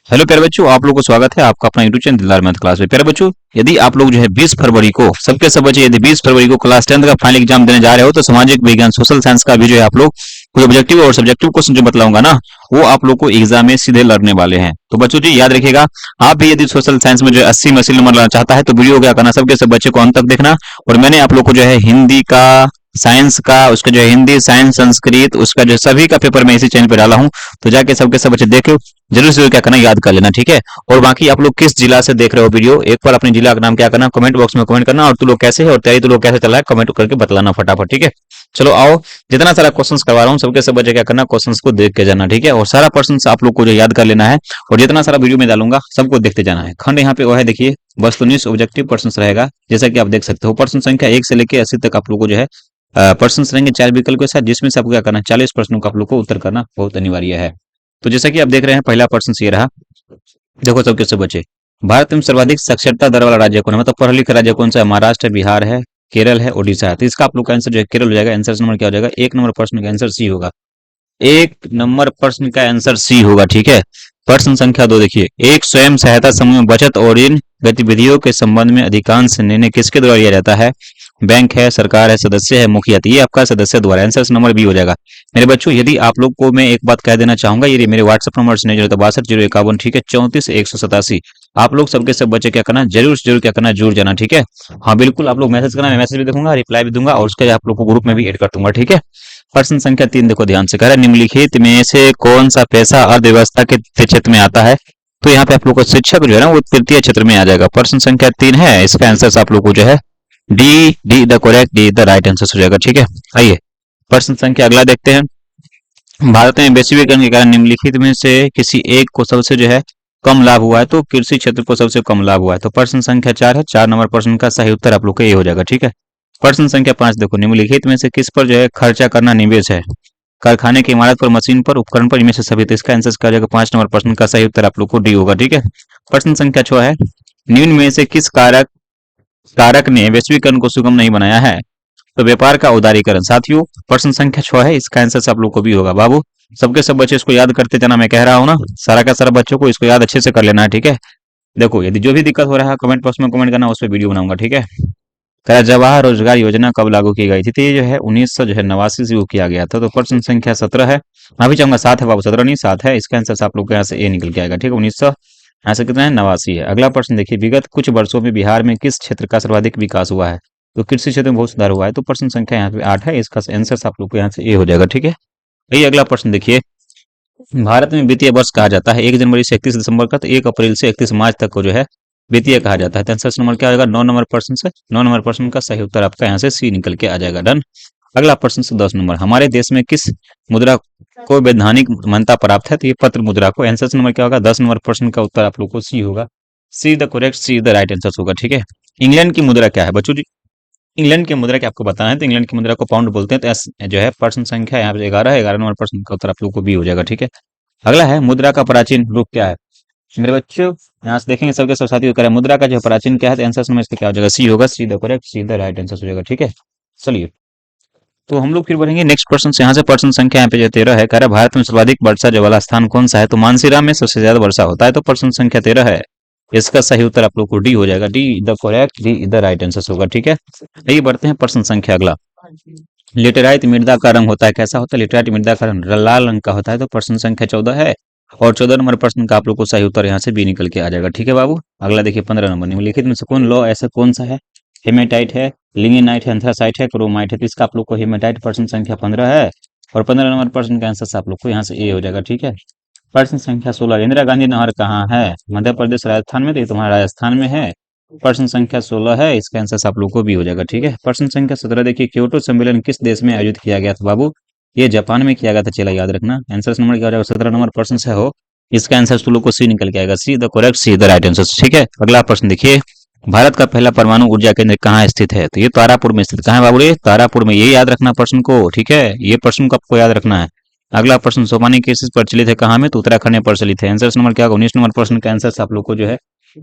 Hello प्यारे बच्चों, आप लोगों को स्वागत है आपका अपना यूट्यूब चैनल दिलदार मैथ क्लास में। प्यारे बच्चों, यदि आप लोग जो है 20 फरवरी को सबके सब बच्चे यदि 20 फरवरी को क्लास 10th का फाइनल एग्जाम देने जा रहे हो तो सामाजिक विज्ञान सोशल साइंस का भी जो है आप लोग कोई ऑब्जेक्टिव और सब्जेक्टिव क्वेश्चन जो बतलाऊंगा ना, वो आप लोग को एग्जाम में सीधे लड़ने वाले हैं। तो बच्चों जी याद रखिएगा, आप भी यदि सोशल साइंस में जो 80 में 80 नंबर लाना चाहता है तो वीडियो क्या करना, सबके सब बच्चे को अंत तक देखना। और मैंने आप लोग को जो है हिंदी का, साइंस का, उसका जो है हिंदी, साइंस, संस्कृत, उसका जो सभी का पेपर मैं इसी चैनल पे डाला हूँ। तो जाके सबके सब बच्चे देखे, जरूर से क्या करना, याद कर लेना, ठीक है। और बाकी आप लोग किस जिला से देख रहे हो वीडियो, एक बार अपने जिला का नाम क्या करना, कमेंट बॉक्स में कमेंट करना। और तू लोग कैसे है और तैयारी तू लोग कैसे चल रहा है, कमेंट करके बतलाना फटाफट, ठीक है। चलो आओ, जितना सारा क्वेश्चंस करवा रहा हूँ सबके सब बच्चे क्या करना, क्वेश्चंस को देख के जाना, ठीक है। और सारा क्वेश्चंस आप लोग को जो याद कर लेना है, और जितना सारा वीडियो में डालूंगा सबको देखते जाना है। खंड यहाँ पे वो है, देखिए वस्तुनिष्ठ ऑब्जेक्टिव प्रश्न रहेगा, जैसा कि आप देख सकते हो। प्रश्न संख्या 1 से लेकर 80 तक आप लोग को जो है प्रश्न रहेंगे 4 विकल्प के साथ, जिसमें से आपको क्या करना है, 40 प्रश्नों का आप लोग को उत्तर करना बहुत अनिवार्य है। तो जैसा कि आप देख रहे हैं, पहला प्रश्न ये रहा। देखो सबके सब बच्चे, भारत में सर्वाधिक साक्षरता दर वाला राज्य कौन है, मतलब पढ़ा लिखा राज्य कौन सा है? महाराष्ट्र, बिहार है, केरल है, ओडिशा है। तो इसका आप लोग का आंसर जो है केरल हो जाएगा। आंसर नंबर क्या हो जाएगा? 1 नंबर प्रश्न का आंसर सी होगा। 1 नंबर प्रश्न का आंसर सी होगा, ठीक है। प्रश्न संख्या 2 देखिए, एक स्वयं सहायता समूह में बचत और इन गतिविधियों के संबंध में अधिकांश निर्णय किसके द्वारा लिया जाता है? बैंक है, सरकार है, सदस्य है, मुखिया। तो ये आपका सदस्य द्वारा, आंसर नंबर बी हो जाएगा। मेरे बच्चों, यदि आप लोग को मैं एक बात कह देना चाहूंगा, ये मेरे व्हाट्सएप नंबर से 62 ठीक है, 34 187। आप लोग सबके सब बच्चे क्या करना, जरूर से जरूर क्या करना, जुड़ जाना, ठीक है। हाँ बिल्कुल, आप लोग मैसेज करना, मैं मैसेज भी देखूंगा, रिप्लाई भी दूंगा, और उसके आप लोग को ग्रुप में भी ऐड कर दूंगा, ठीक है। प्रश्न संख्या 3 देखो ध्यान से, कह रहा है निम्नलिखित में से कौन सा पैसा अर्थव्यवस्था के क्षेत्र में आता है? तो यहाँ पे आप लोग को शिक्षक जो है ना, वो तृतीय क्षेत्र में आ जाएगा। प्रश्न संख्या 3 है, इसका आंसर आप लोग को जो है D D the correct, D the right answer हो जाएगा, ठीक है। आइए प्रश्न संख्या अगला देखते हैं। भारत में वैश्वीकरण के कारण निम्नलिखित में से किसी एक को सबसे जो है कम लाभ हुआ है? तो कृषि क्षेत्र को सबसे कम लाभ हुआ है। तो प्रश्न संख्या 4 है, 4 नंबर प्रश्न का सही उत्तर आप लोग का ये हो जाएगा, ठीक है। प्रश्न संख्या 5 देखो, निम्नलिखित में से किस पर जो है खर्चा करना निवेश है? कारखाने की इमारत पर, मशीन पर, उपकरण पर, इनमें से सभी। तो इसका आंसर क्या हो जाएगा? 5 नंबर प्रश्न का सही उत्तर आप लोग को डी होगा, ठीक है। प्रश्न संख्या 6 है, निम्न में से किस कारक कारक ने वैश्वीकरण को सुगम नहीं बनाया है? तो व्यापार का उदारीकरण। साथियों प्रश्न संख्या 6 है, इसका आंसर आप लोग को भी होगा। बाबू सबके सब बच्चे इसको याद करते जाना, मैं कह रहा हूँ ना, सारा का सारा बच्चों को इसको याद अच्छे से कर लेना है, ठीक है। देखो यदि जो भी दिक्कत हो रहा है कमेंट बॉक्स में कमेंट करना, उस पर वीडियो बनाऊंगा, ठीक है। कह रहा जवाहर रोजगार योजना कब लागू की गई थी? तो ये जो है 1989 से किया गया था। तो प्रश्न संख्या 17 है, मैं भी चाहूंगा 7 है बाबू, 17 नहीं 7 है। इसका आंसर आप लोग को यहाँ से ए निकल के आएगा, ठीक है। 1900 यहाँ से कितना है, 89 है। अगला प्रश्न देखिए, विगत कुछ वर्षों में बिहार में किस क्षेत्र का सर्वाधिक विकास हुआ है? तो कृषि क्षेत्र में बहुत सुधार हुआ है। तो प्रश्न संख्या यहाँ पे 8 है, इसका आंसर आप लोग को यहाँ से ए हो जाएगा, ठीक है। वही अगला प्रश्न देखिए, भारत में वित्तीय वर्ष कहा जाता है 1 जनवरी से 31 दिसंबर का, तो 1 अप्रैल से 31 मार्च तक को जो है वित्तीय कहा जाता है। तो आंसर नंबर क्या आएगा? 9 नंबर प्रश्न से, 9 नंबर प्रश्न का सही उत्तर आपका यहाँ से सी निकल के आ जाएगा, डन। अगला प्रश्न से 10 नंबर, हमारे देश में किस मुद्रा को वैधानिक मान्यता प्राप्त है? तो ये पत्र मुद्रा को। आंसर नंबर क्या होगा? 10 नंबर प्रश्न का उत्तर आप लोग को सी होगा। See the correct, see the right answer होगा, ठीक है। इंग्लैंड की मुद्रा क्या है बच्चों जी? इंग्लैंड की मुद्रा क्या आपको बताना है? तो इंग्लैंड की मुद्रा को पाउंड बोलते हैं। तो एस जो है प्रश्न संख्या यहाँ पे 11 है, 11 नंबर प्रश्न का उत्तर आप लोग को बी हो जाएगा, ठीक है। अगला है, मुद्रा का प्राचीन रूप क्या है? मेरे बच्चों यहाँ से देखेंगे सबके सब साथियों करें, मुद्रा का जो प्राचीन क्या है? तो आंसर समझ के क्या हो जाएगा? सी होगा, see the correct, see the right answer हो जाएगा, ठीक है। चलिए तो हम लोग फिर बढ़ेंगे नेक्स्ट प्रश्न से। यहाँ से प्रश्न संख्या यहाँ पे जो 13 है, कह रहा है भारत में सर्वाधिक वर्षा जो वाला स्थान कौन सा है? तो मानसीराम में सबसे ज्यादा वर्षा होता है। तो प्रश्न संख्या 13 है, इसका सही उत्तर आप लोग को डी हो जाएगा, D the correct, D the right answer होगा, ठीक है। आइए बढ़ते हैं प्रश्न संख्या अगला। लेटेराइट मृदा का रंग होता है, कैसा होता है? लेटेराइट मृदा का रंग लाल रंग का होता है। तो प्रश्न संख्या 14 है, और 14 नंबर प्रश्न का आप लोग को सही उत्तर यहाँ से बी निकल के आ जाएगा, ठीक है बाबू। अगला देखिए 15 नंबर, निम्नलिखित में से कौन लॉ ऐसा कौन सा है? हेमेटाइट है, लिग्निनाइट है, एंथ्रासाइट है, क्रोमाइट है। तो इसका आप लोग को हेमेटाइट प्रश्न संख्या 15 है, और 15 नंबर प्रश्न का आंसर आप लोग को यहाँ से ए हो जाएगा, ठीक है। प्रश्न संख्या 16, इंदिरा गांधी नहर कहाँ है? मध्य प्रदेश, राजस्थान में। तो ये तुम्हारा राजस्थान में है। प्रश्न संख्या 16 है, इसका आंसर आप लोग को भी हो जाएगा, ठीक है। प्रश्न संख्या 17 देखिए, क्योटो सम्मेलन किस देश में आयोजित किया गया था बाबू? ये जापान में किया गया था, चला याद रखना। आंसर नंबर क्या हो जाएगा? 17 नंबर प्रश्न से हो, इसका आंसर तुम लोग को सी निकल के आएगा, see the correct, see the right answer, ठीक है। अगला प्रश्न देखिए, भारत का पहला परमाणु ऊर्जा केंद्र कहाँ स्थित है? तो ये तारापुर में स्थित। कहाँ है बाबू? ये तारापुर में, ये याद रखना प्रश्न को, ठीक है। ये प्रश्न को आपको याद रखना है। अगला प्रश्न, सोपानी कृषि प्रचलित है कहाँ में? तो उत्तराखंड में प्रचलित है। आंसर नंबर क्या होगा? 19 नंबर प्रश्न का आंसर आप लोग को जो है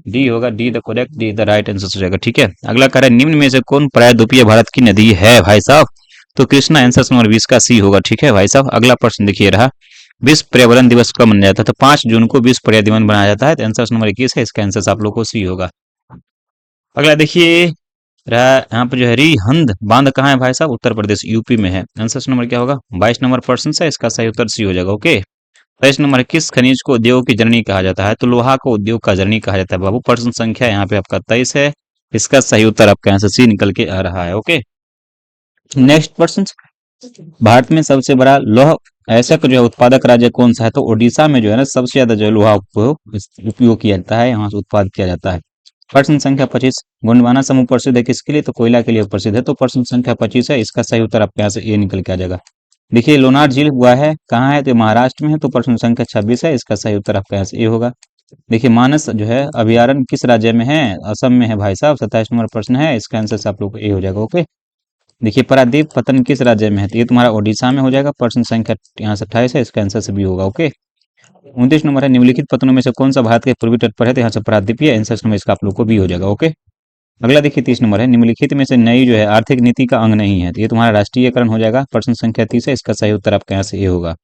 डी होगा, D the correct, D the right answer हो जाएगा, ठीक है। अगला कह रहा है, निम्न में से कौन प्रायद्वीपीय भारत की नदी है भाई साहब? तो कृष्णा। आंसर नंबर 20 का सी होगा, ठीक है भाई साहब। अगला प्रश्न देखिए रहा, विश्व पर्यावरण दिवस कब मनाया जाता है? तो 5 जून को विश्व पर्यावरण दिवस मनाया जाता है। तो आंसर नंबर 21 है, इसका आंसर आप लोग को सी होगा। अगला देखिए रहा यहाँ पर जो है रिहंद बांध कहाँ है भाई साहब? उत्तर प्रदेश यूपी में है। आंसर नंबर क्या होगा? 22 नंबर प्रश्न है, इसका सही उत्तर सी हो जाएगा। ओके, 23 नंबर, किस खनिज को उद्योग की जननी कहा जाता है? तो लोहा को उद्योग का जननी कहा जाता है बाबू। प्रश्न संख्या यहाँ पे आपका 23 है, इसका सही उत्तर आपका आंसर सी निकल के आ रहा है। ओके, नेक्स्ट प्रश्न, भारत में सबसे बड़ा लौह अयस्क जो है उत्पादक राज्य कौन सा है? तो ओडिशा में जो है ना सबसे ज्यादा जो है लोहा उपयोग किया जाता है, यहाँ से उत्पादन किया जाता है। प्रश्न संख्या 25, गोंडवाना समूह प्रसिद्ध है किसके लिए? तो कोयला के लिए प्रसिद्ध है। तो प्रश्न संख्या 25 है, इसका सही उत्तर आपके यहाँ से ये निकल के आ जाएगा। देखिए लोनार झील हुआ है कहाँ है? तो महाराष्ट्र में है। तो प्रश्न संख्या 26 है, इसका सही उत्तर आपका यहाँ से ये होगा। देखिए मानस जो है अभयारण्य किस राज्य में है? असम में है भाई साहब। 27 नंबर प्रश्न है, इसका आंसर से आप लोग को ए हो जाएगा। ओके, देखिए पारादीप पतन किस राज्य में है? तो ये तुम्हारा ओडिशा में हो जाएगा। प्रश्न संख्या यहाँ से 28 है, इसका आंसर से भी होगा। ओके, 29 नंबर है, निम्नलिखित पतनों में से कौन सा भारत के पूर्वी तट पर है? तो यहाँ से पारादीप है, आंसर नंबर इसका आप लोग को भी हो जाएगा। ओके, अगला देखिए 30 नंबर है, निम्नलिखित में से नई जो है आर्थिक नीति का अंग नहीं है। तो ये तुम्हारा राष्ट्रीयकरण हो जाएगा। प्रश्न संख्या 30 है, इसका सही उत्तर आपका यहाँ से ये होगा।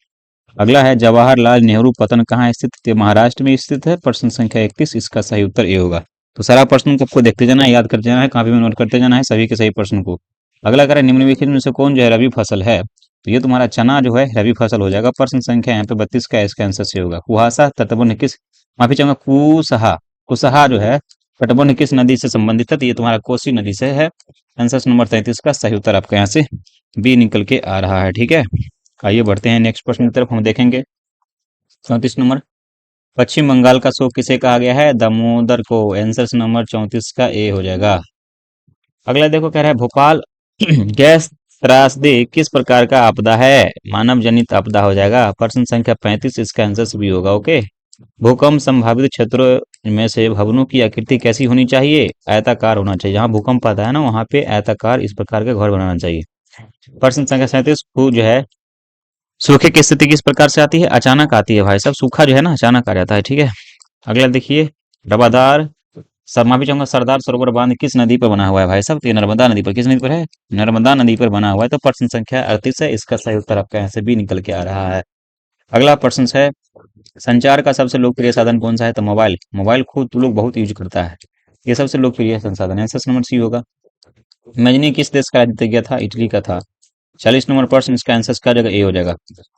अगला है जवाहरलाल नेहरू पतन कहाँ स्थित? तो महाराष्ट्र में स्थित है। प्रश्न संख्या 31, इसका सही उत्तर ये होगा। तो सारा प्रश्न को आपको देखते जाना है, याद करते जाना है, कॉपी में नोट करते जाना है सभी के सही प्रश्न को। अगला करें निम्नलिखित में से कौन जो है रबी फसल है? तो ये तुम्हारा चना जो है रबी फसल हो जाएगा। प्रश्न संख्या यहाँ पे 32 का है, इसका आंसर से होगा। कुहासा तटबंध किस, माफी चाहूंगा, कुसहा, कुसहा जो है तटबंध किस नदी से संबंधित है? तो ये तुम्हारा कोसी नदी से है। आंसर नंबर 33 का सही उत्तर आपका यहाँ से बी निकल के आ रहा है। ठीक है, आइए बढ़ते हैं नेक्स्ट प्रश्न की तरफ, हम देखेंगे 34 नंबर, पश्चिम बंगाल का शोक किसे कहा गया है? दामोदर को। आंसर नंबर 34 का ए हो जाएगा। अगला देखो कह रहा है भोपाल गैस त्रासदी किस प्रकार का आपदा है? मानव जनित आपदा हो जाएगा। प्रश्न संख्या 35, इसका आंसर भी होगा। ओके, भूकंप संभावित क्षेत्रों में से भवनों की आकृति कैसी होनी चाहिए? आयताकार होना चाहिए। जहां भूकंप आता है ना वहां पे आयताकार इस प्रकार के घर बनाना चाहिए। प्रश्न संख्या 37, जो है सूखे की स्थिति किस प्रकार से आती है? अचानक आती है भाई साहब। सूखा जो है ना अचानक आ जाता है। ठीक है, अगला देखिए रबादार शर्मा भी चाहूंगा, सरदार सरोवर बांध किस नदी पर बना हुआ है भाई साहब? तो ये नर्मदा नदी पर। किस नदी पर है? नर्मदा नदी पर बना हुआ है। तो प्रश्न संख्या 38 है, इसका सही उत्तर आपका यहाँ से भी निकल के आ रहा है। अगला प्रश्न है संचार का सबसे लोकप्रिय साधन कौन सा है? तो मोबाइल। मोबाइल खुद लोग बहुत यूज करता है, ये सबसे लोकप्रिय संसाधन है। आंसर नंबर सी होगा। इमेजिनी किस देश का राजनीतिज्ञ था? इटली का था। 40 नंबर प्रश्न, इसका आंसर क्या जगह ए हो जाएगा।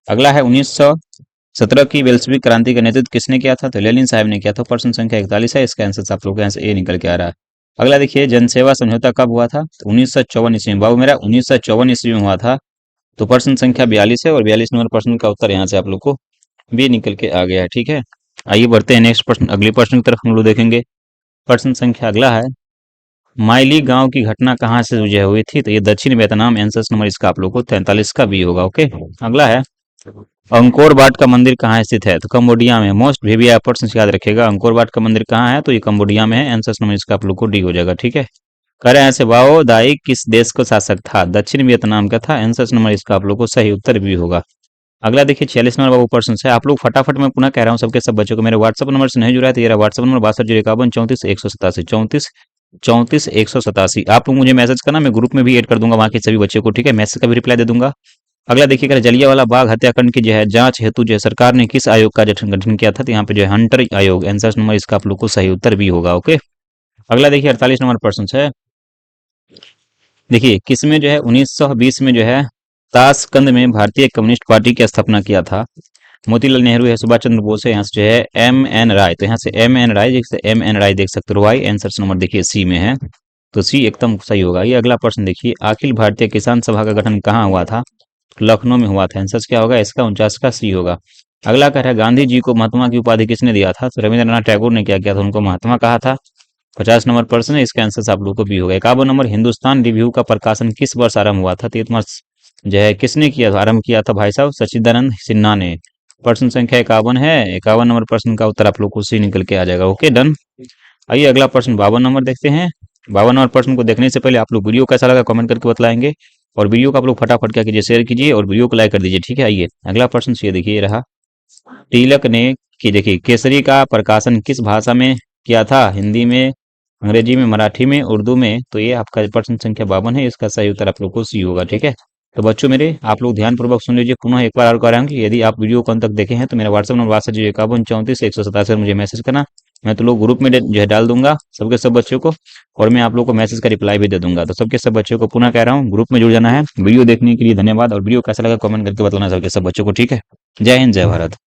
अगला है 1917 की बेल्शविक क्रांति का नेतृत्व किसने किया था? तो लेनिन साहब ने किया था। प्रश्न संख्या 41 है, इसका आंसर आप लोग के यहाँ से ए निकल के आ रहा है। अगला देखिए जनसेवा समझौता कब हुआ था? तो 1954 ईस्वी में। बाबू मेरा 1954 ईस्वी में हुआ था। तो प्रश्न संख्या 42 है, और 42 नंबर प्रश्न का उत्तर यहाँ से आप लोग को बी निकल के आ गया है। ठीक है, आइए बढ़ते हैं नेक्स्ट प्रश्न, अगले प्रश्न की तरफ हम लोग देखेंगे। प्रश्न संख्या अगला है माइली गांव की घटना कहाँ से जो है हुई थी? तो ये दक्षिण वियतनाम। आंसर नंबर इसका आप लोग को 43 का बी होगा। ओके, अगला है अंकोर वाट का मंदिर कहाँ स्थित है? तो कंबोडिया में। मोस्ट वीवी प्रश्न याद रखेगा, अंकोर वाट का मंदिर कहाँ है? तो ये कंबोडिया में है। आंसर नंबर इसका आप लोग को डी हो जाएगा। ठीक है, कह रहे हैं ऐसे वाओ दाई किस देश को शासक था? दक्षिण वियतनाम का था। आंसर नंबर इसका आप लोग को सही उत्तर भी होगा। अगला देखिए 46 नंबर बाबू प्रश्न है, आप लोग फटाफट मैं पुनः कह रहा हूँ सबके सब बच्चों को, मेरे व्हाट्सएप नंबर से नहीं जुड़ा है तो ये व्हाट्सएप नंबर 62 051 34 187 34 34 187। आप लोग मुझे मैसेज करना, मैं ग्रुप में भी ऐड कर दूंगा वहाँ के सभी बच्चों को। ठीक है, मैसेज का भी रिप्लाई दे दूंगा। अगला देखिएगा जलियांवाला बाग हत्याकांड की जो है जांच हेतु जो है सरकार ने किस आयोग का गठन किया था? तो यहाँ पे जो है हंटर आयोग। आंसर नंबर इसका आप लोग को सही उत्तर भी होगा। ओके, अगला देखिए 48 नंबर प्रश्न है, देखिए किसमें जो है 1920 में जो है ताशकंद में भारतीय कम्युनिस्ट पार्टी की स्थापना किया था? मोतीलाल नेहरू है, सुभाष चंद्र बोस है, यहाँ से जो है एम एन राय। तो यहाँ से एम एन राय, जैसे एम एन राय देख सकते हो भाई। आंसर नंबर देखिए सी में है, तो सी एकदम सही होगा। ये अगला प्रश्न देखिए, अखिल भारतीय किसान सभा का गठन कहाँ हुआ था? लखनऊ में हुआ था। आंसर क्या होगा इसका? 49 का सी होगा। अगला कह रहा है गांधी जी को महात्मा की उपाधि किसने दिया था? तो रविंद्रनाथ टैगोर ने क्या किया था? उनको महात्मा कहा था। 50 नंबर प्रश्न है, इसका आंसर आप लोग को भी होगा। 51 नंबर, हिंदुस्तान रिव्यू का प्रकाशन किस वर्ष आरंभ हुआ था? तो ये तुम्हारा जो है किसने किया था, आरंभ किया था भाई साहब? सच्चिदानंद सिन्हा ने। प्रश्न संख्या 51 है, 51 नंबर प्रश्न का उत्तर आप लोग को सी निकल के आ जाएगा। Okay done. आइए अगला प्रश्न 52 नंबर देखते हैं। 52 नंबर प्रश्न को देखने से पहले आप लोग वीडियो कैसा लगा कमेंट करके बतलाएंगे, और वीडियो को आप लोग फटाफट क्या कीजिए, शेयर कीजिए और वीडियो को लाइक कर दीजिए। ठीक है, आइए अगला प्रश्न ये देखिए रहा, तिलक ने कि देखिए केसरी का प्रकाशन किस भाषा में किया था? हिंदी में, अंग्रेजी में, मराठी में, उर्दू में। तो ये आपका प्रश्न संख्या 52 है, इसका सही उत्तर आप लोग को सी होगा। ठीक है, तो बच्चों मेरे, आप लोग ध्यानपूर्वक सुन लीजिए, पुनः एक बार और कह रहा हूँ कि यदि आप वीडियो को अंत तक देखे हैं तो मेरा व्हाट्सएप नंबर WhatsApp जो 5134 मुझे मैसेज करना। मैं तो लोग ग्रुप में जो है डाल दूंगा सबके सब बच्चों को, और मैं आप लोग को मैसेज का रिप्लाई भी दे दूंगा। तो सबके सब बच्चों को पुनः कह रहा हूँ, ग्रुप में जुड़ जाना है। वीडियो देखने के लिए धन्यवाद, और वीडियो कैसा लगा कमेंट करके बताना सबके सब बच्चों को, ठीक है। जय हिंद, जय भारत।